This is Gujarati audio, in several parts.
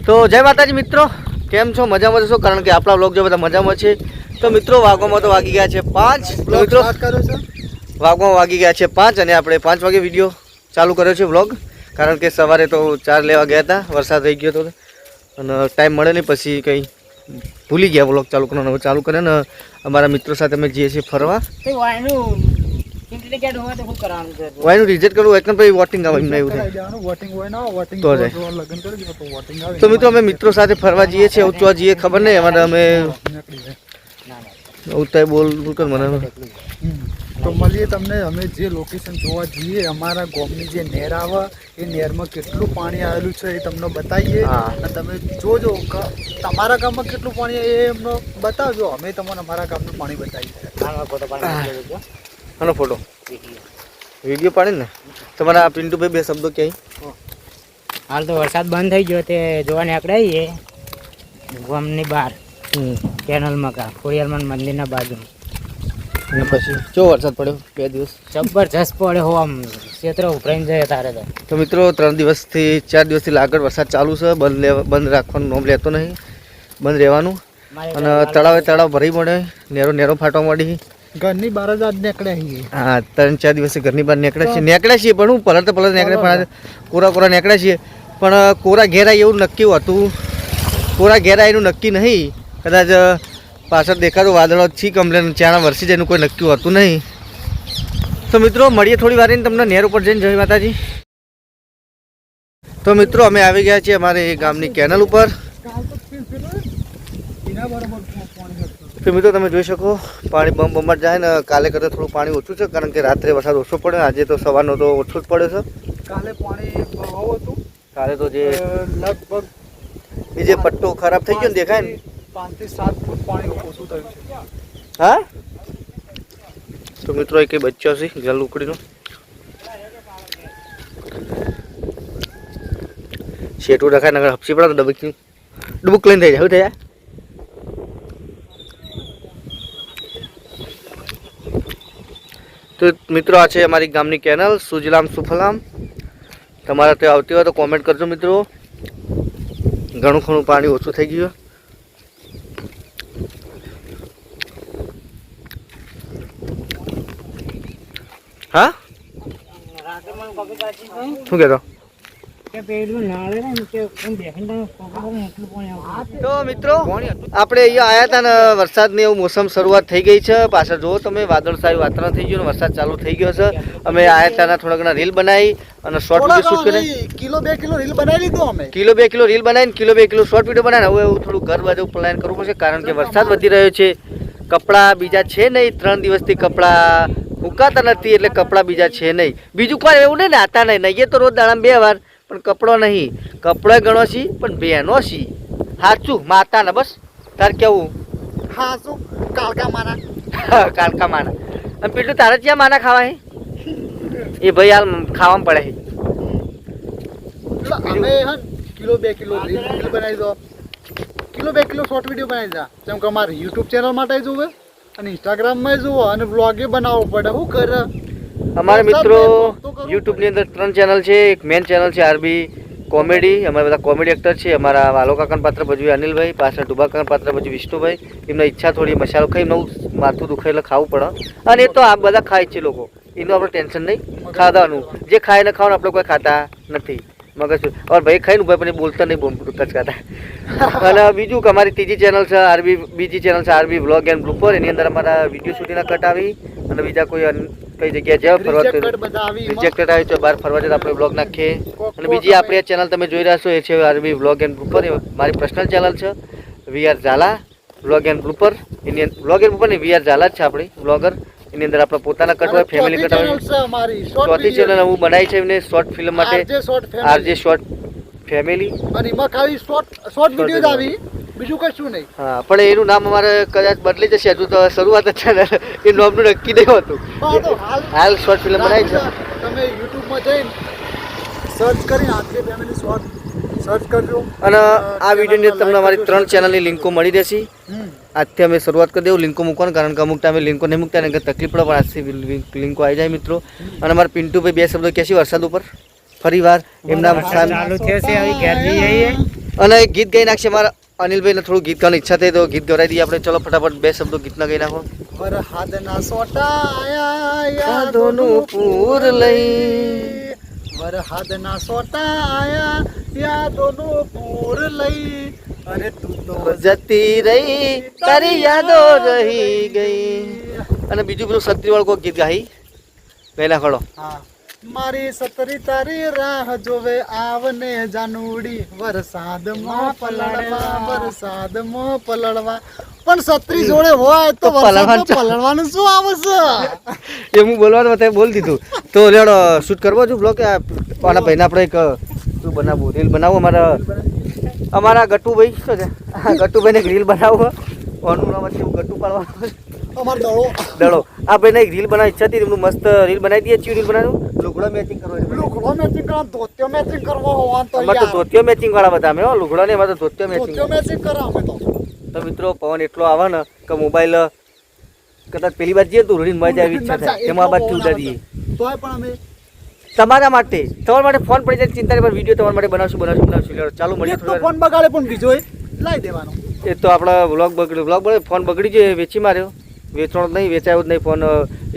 તો જય માતાજી મિત્રો, કેમ છો? મજામાં છો? કારણ કે આપણા વ્લોગ જો બધા મજામાં છે. તો મિત્રો વાગવામાં તો વાગી ગયા છે 5. તો મિત્રો વાગવામાં વાગી ગયા છે 5 અને આપણે 5 વાગે વિડીયો ચાલુ કર્યો છે વ્લોગ. કારણ કે સવારે તો 4 લેવા ગયા હતા, વરસાદ થઈ ગયો હતો અને ટાઈમ મળે નહીં, પછી કંઈ ભૂલી ગયા વ્લોગ ચાલુ કરવાનો. ચાલુ કરે ને અમારા મિત્રો સાથે અમે જઈએ છીએ ફરવા. વાયનું રિઝલ્ટ કરવું એક પછી વોટિંગ આવે એમને એવું થાય તો મિત્રો અમે મિત્રો સાથે ફરવા જઈએ છીએ. ઉચવા જઈએ ખબર નહીં અમારે અમે ઉતાય બોલ કર મને તો મળીએ તમને. અમે જે લોકેશન જોવા જઈએ અમારા ગામની જે નહેર આવે એ નહેરમાં કેટલું પાણી આવેલું છે એ તમને બતાવીએ અને તમે જોજો તમારા ગામમાં કેટલું પાણી એ અમને બતાવજો. અમે તમને અમારા ગામનું પાણી બતાવીએ. આનો ફોટો વિડીયો પાડે ને તમારા પિન્ટુભાઈ બે શબ્દો ક્યાંય. હાલ તો વરસાદ બંધ થઈ ગયો તે જોવા નીકળાઈએ ગામની બહાર કેનલમાં કા ખોડિયારમાં મંદિરના બાજુ. અને પછી જો વરસાદ પડ્યો 2 દિવસ જબરજસ્ત પડે હો, આમ ક્ષેત્ર ઉભરાઈને જાય તારે તો મિત્રો 3 દિવસથી 4 દિવસથી આગળ વરસાદ ચાલુ છે. બંધ રાખવાનું નોમ લેતો નહીં, બંધ રહેવાનું. અને તળાવ ભરી મળે, નેરો ફાટવા માંડી. ઘરની બહાર જ આજ નીકળ્યા છીએ. હા 3-4 દિવસે ઘરની બહાર નીકળ્યા છીએ પણ હું પલટ નીકળે પણ કોરા નીકળ્યા છીએ. પણ કોરા ઘેરાય એવું નક્કી હતું, કોરા ઘેરાય એનું નક્કી નહીં. કદાચ પાછળ દેખાતું વાદળો છી કમ્પ્લેન ચાણા વરસી જાય એનું કોઈ નક્કી હોતું નહીં. તો મિત્રો મળીએ થોડી વાર તમને નહેર ઉપર જઈને. જય માતાજી. તો મિત્રો અમે આવી ગયા છીએ અમારે ગામની કેનલ ઉપર. તો મિત્રો તમે જોઈ શકો પાણી બમ્બટ જાય ને. કાલે કરતાં થોડું પાણી ઓછું છે કારણ કે રાત્રે વરસાદ ઓછો પડ્યો, આજે તો સવારનો તો ઓછો જ પડ્યો છે. કાલે પાણી બહુ હતું. કાલે તો જે લગભગ એ જે પટ્ટો ખરાબ થઈ ગયો ને દેખાય ને 5 થી 7 ફૂટ પાણી ઓછું થયું છે. હા તો મિત્રો એ કઈ બચ્યો છે જલ ઉકળીનો શેટું રખાય નગર હપસી પડે તો ડબુક લઈને થઈ જાય. શું થઈ જાય? તો મિત્રો આ છે અમારી ગામની કેનલ સુજલામ સુફલામ. તમારા ત્યાં આવતી હોય તો કોમેન્ટ કરજો મિત્રો. ઘણું ઘણું પાણી ઓછું થઈ ગયું. હા શું કહેતો? તો મિત્રો આપણે અહીંયા આવ્યા હતા ને વરસાદની એવું મોસમ શરૂઆત થઈ ગઈ છે. પાછળ જુઓ તમે વાદળછાયું વાતાવરણ થઈ ગયું ને વરસાદ ચાલુ થઈ ગયો છે. અમે આવ્યા હતા થોડા ઘણા રીલ બનાવી અને શોર્ટ વિડીયો શૂટ કરી. કિલો 2 કિલો રીલ બનાવી લીધો અમે. કિલો 2 કિલો રીલ બનાવીને કિલો 2 કિલો શોર્ટ વિડીયો બનાવીને હવે એવું થોડું ઘર બાજુ પ્લાન કરવું પડશે કારણ કે વરસાદ વધી રહ્યો છે. કપડાં બીજા છે નહીં, 3 દિવસથી કપડાં સુકાતા નથી એટલે કપડાં બીજા છે નહીં. બીજું કોઈ એવું નહીં, નાતા નહીં. નહીં તો રોજ દાડામાં 2 વાર પણ કપડો નહીં. કપડો ગણો છી પણ બહેનો છી. સાચું માતાને બસ તાર કેવું? હા શું કાળકા માના કાલકા માના. અને પેલું તારે ત્યાં માના ખાવા હે એ ભાઈ હાલ ખાવામાં પડે છે. અમે હન કિલો 2 કિલો રીલ બનાવી દો, કિલો 2 કિલો શોર્ટ વિડીયો બનાવી દો. જેમ કે અમારે યુટ્યુબ ચેનલ માટે જોવે અને ઇન્સ્ટાગ્રામમાં જુઓ અને વ્લોગે બનાવવો પડે. શું કરે અમારા મિત્રો યુટ્યુબની અંદર 3 ચેનલ છે. એક મેન ચેનલ છે આરબી કોમેડી. અમારા બધા કોમેડી એક્ટર છે. અમારા વાલો કાકાનું પાત્ર ભજવે અનિલભાઈ, પાછળ ડુબા કાકાનું પાત્ર ભજવે વિષ્ણુભાઈ. એમને ઈચ્છા થોડી મસાલો ખાઈ નવું માથું દુખાય એટલે ખાવું પડે અને એ તો આ બધા ખાય છે લોકો. એનું આપણે ટેન્શન નહીં, ખાવાનું જે ખાય ને ખાવાનું આપણે કોઈ ખાતા નથી. મગજ और ભાઈ ખાઈને ભાઈ પણ બોલતા નહીં કચકાતા. અને બીજું કે અમારી ત્રીજી ચેનલ છે આરબી, બીજી ચેનલ છે આરબી વ્લોગ એન્ડ બ્લુપર. એની અંદર અમારા વિડીયો શૂટિંગના કટ આવી અને બીજા કોઈ કઈ જગ્યાએ જ્યાં ફરવા રિજેક્ટેડ આવી તો બહાર ફરવા જતા આપણે વ્લોગ નાખીએ. અને બીજી આપણી આ ચેનલ તમે જોઈ રહ્યા છો એ છે આરબી વ્લોગ એન્ડ બ્લુપર. એ મારી પર્સનલ ચેનલ છે VR Zala vlog and blooper. એની વ્લોગ એન્ડ બ્લુપર ને વીઆર ઝાલા જ છે આપણી વ્લોગર. એની અંદર આપણા પોતાના કટ હોય, ફેમિલી કટ હોય. ચોથી ચેનલ હું બનાવી છે એમને શોર્ટ ફિલ્મ માટે આરજે શોર્ટ ફેમિલી. અને એમાં ખાલી શોર્ટ વિડીયો આવી, બીજું કશું નહીં. હા પણ એનું નામ અમારે કદાચ બદલી જશે. હજુ તો શરૂઆત જ છે, એ નામનું નક્કી નહીં હોતું. હાલ શોર્ટ ફિલ્મ બનાવી છે. તમે યુટ્યુબમાં જઈને સર્ચ કરીને આરજે ફેમિલી શોર્ટ સર્ચ કરજો. અને આ વિડીયોની તમને અમારી 3 ચેનલની લિંકો મળી રહેશે. આજથી અમે શરૂઆત કરી દેવું લિંકો મૂકવાનું કારણ કે અમુક ટાઈમે લિંકો નહીં મૂકતા ને તકલીફ પડે. પણ આજથી લિંકો આવી જાય મિત્રો. અને અમારા પિન્ટુભાઈ 2 શબ્દો કહેશે વરસાદ ઉપર ફરી વાર એમના ચાલુ થશે. હવે ઘેર જઈએ અને એક ગીત ગાઈ નાખશે મારા અનિલભાઈને થોડું ગીત ગાવાની ઈચ્છા થઈ તો ગીત ગવડાવી દઈએ આપણે. ચલો ફટાફટ 2 શબ્દો ગીતના ગાઈ નાખો. વરહાદના સોટા આયા યાદોનું પૂર લઈ, વરહાદના સોટા આયા યાદોનું પૂર લઈ, અરે તું તો જતી રહી તારી યાદો રહી ગઈ. અને બીજું પેલું સત્રીવાળું કોઈ ગીત ગાઈ નાખો. હા. મારી સતરી તારી રાહ જોવે આવને જાનુડી, વરસાદમાં પલળવા. પણ સત્રી જોડે હોય તો વરસાદમાં પલળવાનું શું આવશે? એ હું બોલવાનું હતા બોલ દીધું. તો લેડો શૂટ કરવો છું બ્લોગ. આના ભાઈને આપણે એક શું બનાવવું, રીલ બનાવવું. અમારા ગટ્ટુભાઈ શું છે, ગટ્ટુભાઈને એક રીલ બનાવવો. ઓનું નામ હતું ગટ્ટુ પાડવાનું. અમાર દડો આ ભાઈને એક રીલ બનાવવાની ઈચ્છા હતી. એમનું મસ્ત રીલ બનાવી દઈએ. ચીવ રીલ બનાવ્યું, લુગડો મેચિંગ કરવાનું. લુગડો મેચિંગ કરવા, ધોતિયો મેચિંગ કરવા હોવાનું તો અમારે તો ધોતિયો મેચિંગ વાળા બધા અમે લુગડો ને અમારે તો ધોતિયો ધોતિયો મેચિંગ કરા અમે તો. તો મિત્રો પવન એટલો આવે ને કે મોબાઈલ કદાચ પેલી બાદ જઈએ તો રૂડીને મજા આવી ઈચ્છા થાય તેમાં બાદ ઉડા દઈએ. તોય પણ અમે તમારા માટે ફોન પડી જાય ચિંતા નહીં, વિડીયો તમારા માટે બનાવશું. ચાલુ મળીએ થોડી વાર. ફોન બગાડે પણ બીજો લાવી દેવાનો. એ તો આપણા વ્લોગ બગડ્યો ફોન બગડી જાય વેચી માર્યો. વેચવાનો નહીં, વેચાયો જ નહીં ફોન.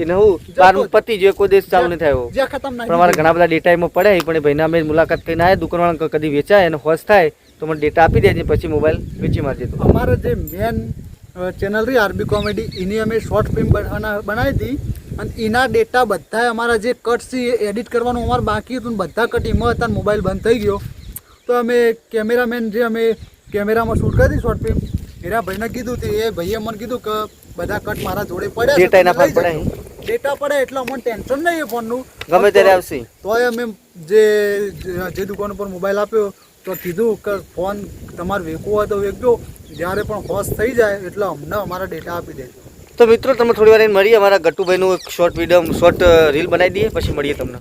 એને હું બાર પતી જોઈએ કોઈ દેશ ચાલુ નહીં થયો. પણ અમારા ઘણા બધા ડેટા એમાં પડ્યા. પણ ભાઈને અમે મુલાકાત કરીને આવ્યા દુકાનવાળા કદી વેચાય અને હોશ થાય તો મને ડેટા આપી દેજે, પછી મોબાઈલ વેચી મારજે. તો અમારે જે મેન ચેનલ રહી આરબી કોમેડી, એની અમે શોર્ટ ફિલ્મ બનાવી હતી અને એના ડેટા બધા અમારા જે કટ છે એ એડિટ કરવાનું અમારે બાકી હતું. બધા કટ એમાં હતા, મોબાઈલ બંધ થઈ ગયો. તો અમે કેમેરામેન જે અમે કેમેરામાં શૂટ કરી હતી શોર્ટ ફિલ્મ, એના ભાઈને કીધું હતું. એ ભાઈએ મને કીધું કે બધા કટ મારા જોડે પડ્યા, ડેટા પડે એટલે અમને ટેન્શન નહીં એ ફોનનું, ગમે ત્યારે આવશે. તોય અમે જે દુકાન ઉપર મોબાઈલ આપ્યો તો કીધું કે ફોન તમારે વેચવો હોય તો વેચજો, જ્યારે પણ હોશ થઈ જાય એટલે અમને અમારા ડેટા આપી દેજો. તો મિત્રો તમે થોડી વાર મળીએ. અમારા ગટ્ટુભાઈનું એક શોર્ટ રીલ બનાવી દઈએ, પછી મળીએ તમને.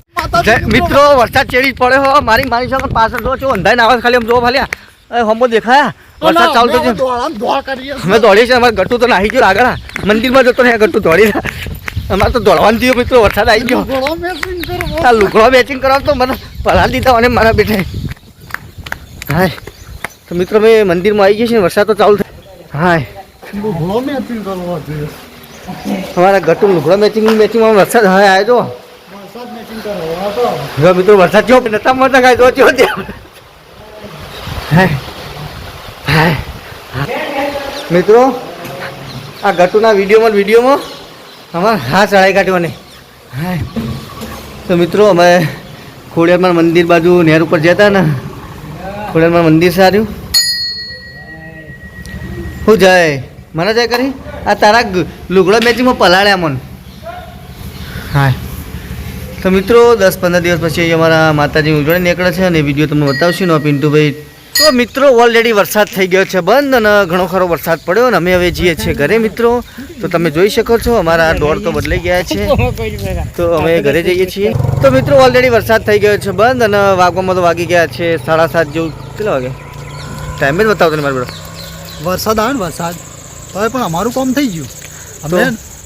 મિત્રો વરસાદ ચેડી પડે હો. મારી સાથે પાછળ જો છો અંધાઈને આવાજ ખાલી આમ જો ભાલ્યા હમો દેખાયા. વરસાદ ચાલુ તો છે, અમે દોડીએ છીએ. અમારે ગટ્ટુ તો નાહી ગયો આગળ મંદિરમાં જતો ને ગટ્ટુ દોડી અમારે તો દોડવાનું થયું. મિત્રો વરસાદ આવી ગયો. આ લુગડો મેચિંગ કરવા તો મને પલાળ દીધા અને મારા બેઠે. હાય તો મિત્રો મેં મંદિરમાં આવી ગયા છીએ. વરસાદ તો ચાલુ થાય. હાય અમારા ગટ્ટુ લુગડો મેચિંગમાં વરસાદ હવે આવ્યો. જો મિત્રો વરસાદ જો નતા મળતા કાંઈ જો મિત્રો આ ગટ્ટુના વિડીયોમાં અમારે હા ચડાઈ કાઢવાની. હા તો મિત્રો અમે ખોડિયારમાં મંદિર બાજુ નહેર ઉપર જતા ને, ખોડિયારમાં મંદિર સાર્યું હું જાય મને જાય કરી. આ તારા લુગડા મેચિંગમાં પલાળ્યા મન. હા તો મિત્રો 10-15 દિવસ પછી અમારા માતાજી ઉજવણી નીકળે છે અને વિડીયો તમને બતાવશું ને પિન્ટુભાઈ. તો મિત્રો ઓલરેડી વરસાદ થઈ ગયો છે બંધ અને ઘણો ખરો વરસાદ પડ્યો અને અમે હવે જઈએ છીએ ઘરે. મિત્રો તો તમે જોઈ શકો છો અમારા દોડ તો બદલાઈ ગયા છે, તો અમે ઘરે જઈએ છીએ. તો મિત્રો ઓલરેડી વરસાદ થઈ ગયો છે બંધ અને વાગવામાં તો વાગી ગયા છે 7:30 જેવું. કેટલા વાગે ટાઈમ જ બતાવતો ને મારા બેટા. વરસાદ આવે ને વરસાદ તો પણ અમારું કામ થઈ ગયું. અમે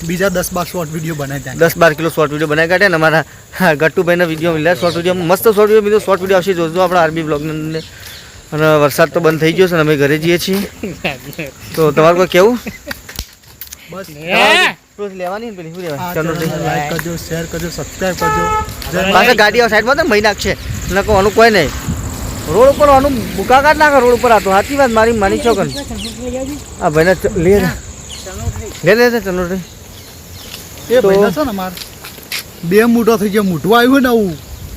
બીજા 10-12 શોર્ટ વિડીયો બનાવી 10-12 કિલો શોર્ટ વિડીયો બનાવી કાઢ્યા ને અમારા ગટ્ટુભાઈના વિડીયો મળ્યા. શોર્ટ વિડીયો મસ્ત શોર્ટ વિડીયો આવશે જોજો આપણા આરબી બ્લોગને. અને વરસાદ તો બંધ થઈ ગયો છે ને અમે ઘરે જઈએ છીએ. તો તમારે કોઈ કેવું બસ લેવાની પેલી શું લાઈક કરજો, શેર કરજો, સબસ્ક્રાઇબ કરજો. પાછા ગાડી સાઈડમાં તો મહી નાખશે એટલે આનું કોઈ નહીં. રોડ ઉપર આનું બુકાકાટ નાખે રોડ ઉપર. આ તો સાચી વાત મારી માની ચોકન. આ ભાઈને લે ચનોટરી એ ભાઈને છે ને માર 2 મૂઠો થઈ ગયો. મૂઠું આવ્યું ને આવું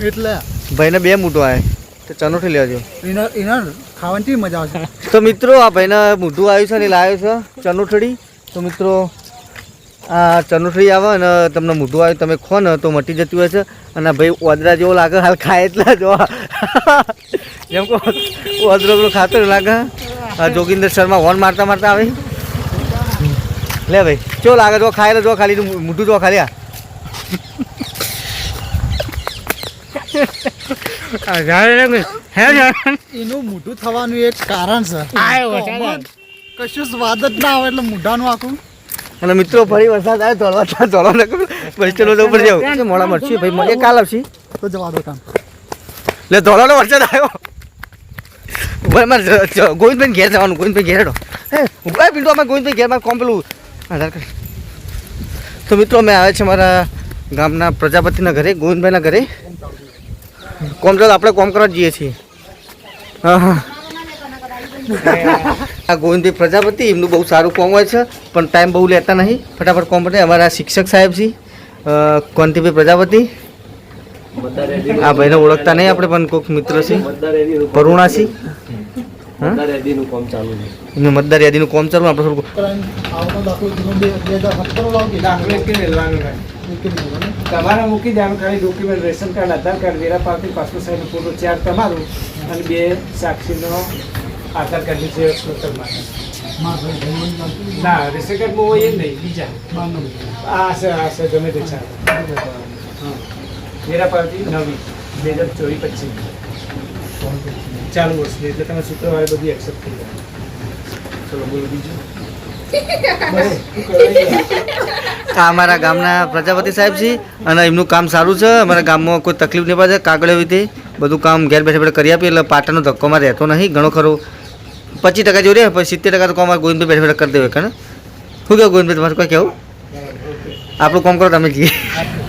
એટલે ભાઈને 2 મૂઠો આવે તો ચનોટરી લેજો. એના ખાવાની મજા આવશે. તો મિત્રો આ ભાઈને મૂઠું આવ્યું છે ને લાવ્યો છે ચનોટરી. તો મિત્રો આ ચનોટરી આવે અને તમને મૂઠું આવે તમે ખો ને તો મટી જતી હોય છે. અને ભાઈ ઓદરા જેવો લાગે હાલ ખાય એટલે જો જેમ કહો ઓદરો પેલો ખાતો લાગે. જોગિંદર શર્મા હોર્ન મારતા આવે. લે ભાઈ કેવો લાગે જો ખાય જો ખાલી મૂઠું જો ખાલી એનું મોઢું થવાનું એક કારણ છે. કશું સ્વાદ જ ના આવે એટલે મોઢાનું આખું. અને મિત્રો ફરી વરસાદ આવે દોડવા ચલો ઉપર જાવ મોડા મળશે ભાઈ એ કાલ આવશે તો જવા દો કામ. એટલે દોડવાનો વરસાદ આવ્યો ગોવિંદભાઈ ઘેર જવાનું, ગોવિંદભાઈ ઘેર હેડો. હે ઉભા પિન્ટુ, અમે ગોવિંદભાઈ ઘેરમાં કોમ પેલું આધાર કાર્ડ. તો મિત્રો અમે આવ્યા છે મારા ગામના પ્રજાપતિના ઘરે, ગોવિંદભાઈના ઘરે. કોમ ચાલો આપણે કોમ કરવા જઈએ છીએ. હા હા, આ ગોવિંદભાઈ પ્રજાપતિ, એમનું બહુ સારું કોમ હોય છે પણ ટાઈમ બહુ લેતા નહીં, ફટાફટ કોમ પતે. અમારા શિક્ષક સાહેબ છે કોંતીભાઈ પ્રજાપતિ. આ ભાઈને ઓળખતા નહીં આપણે, પણ કોઈક મિત્ર છે પરુણાસી. એમને મતદાર યાદીનું કોમ ચાલુ. આપણે થોડુંક આવતો દાખલો જૂનો 2017 લાવો કે દાખલો એક મેળવાનું હોય. તમારે મૂકી દેવાનું ખાલી ડોક્યુમેન્ટ, રેશન કાર્ડ, આધાર કાર્ડ, વેરા પાવતી, પાસપોર્ટ સાઇઝનો ફોટો 4 તમારું અને 2 સાક્ષીનો આધાર કાર્ડની ઝેરોક્ષ માટે. ના રેશન કાર્ડમાં હોય એ નહીં, બીજા આ છે ગમે તે ચાલે. હા, વેરા પાવતી નવી 2024-25 ચાલુ વર્ષની, એટલે તમે શુક્રવારે બધી એક્સેપ્ટ થઈ જાય. ચલો બોલો બીજું. આ અમારા ગામના પ્રજાપતિ સાહેબ છે અને એમનું કામ સારું છે. અમારા ગામમાં કોઈ તકલીફ નહીં પડે, કાગળો રીતે બધું કામ ઘેર બેઠા બેઠા કરી આપીએ, એટલે પાટણનો ધક્કોમાં રહેતો નહીં. ઘણો ખરો 25% જો રહે, પછી 70% તો કામ ગોવિંદભાઈ બેઠા બેઠા કરી દેવે. કે શું કહું ગોવિંદભાઈ, તમારે કોઈ કહેવું? આપણું કામ કરો, તમે જઈએ.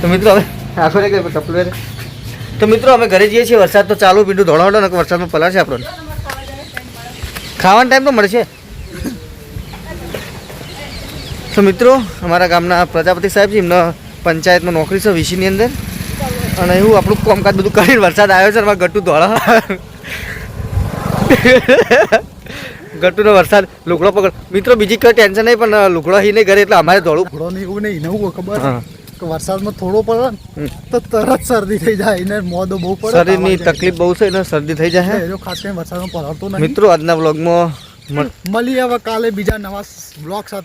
તો મિત્રો હવે આખો રે ટપલું. તો મિત્રો અમે ઘરે જઈએ છીએ. વરસાદ તો ચાલુ, પીડું ધોળાવડો ને વરસાદમાં પલાળશે આપણને. ખાવાનો ટાઈમ તો મળશે. તો મિત્રો અમારા ગામના પ્રજાપતિ સાહેબ છે, એમના પંચાયતમાં નોકરી છે વીસીની અંદર, અને એવું આપણું કામકાજ બધું કરીને વરસાદ આવ્યો છે. અમારે ગટ્ટુ ધોળા, ગટ્ટુનો વરસાદ, લુગડો પકડ. મિત્રો બીજી કોઈ ટેન્શન નહીં, પણ લુગડો હી નહીં ઘરે, એટલે અમારે ધોળું. ઘોડો નહીં, એવું નહીં, નવું ખબર હા, કે વરસાદમાં થોડો પડે ને તો તરત શરદી થઈ જાય, એને મોદો બહુ પડે, શરીરની તકલીફ બહુ છે, એને શરદી થઈ જાય. એનો ખાસ કરીને વરસાદમાં પલાળતો નહીં. મિત્રો આજના વ્લોગમાં મળીએ હવે કાલે બીજા નવા બ્લોગ સાથે.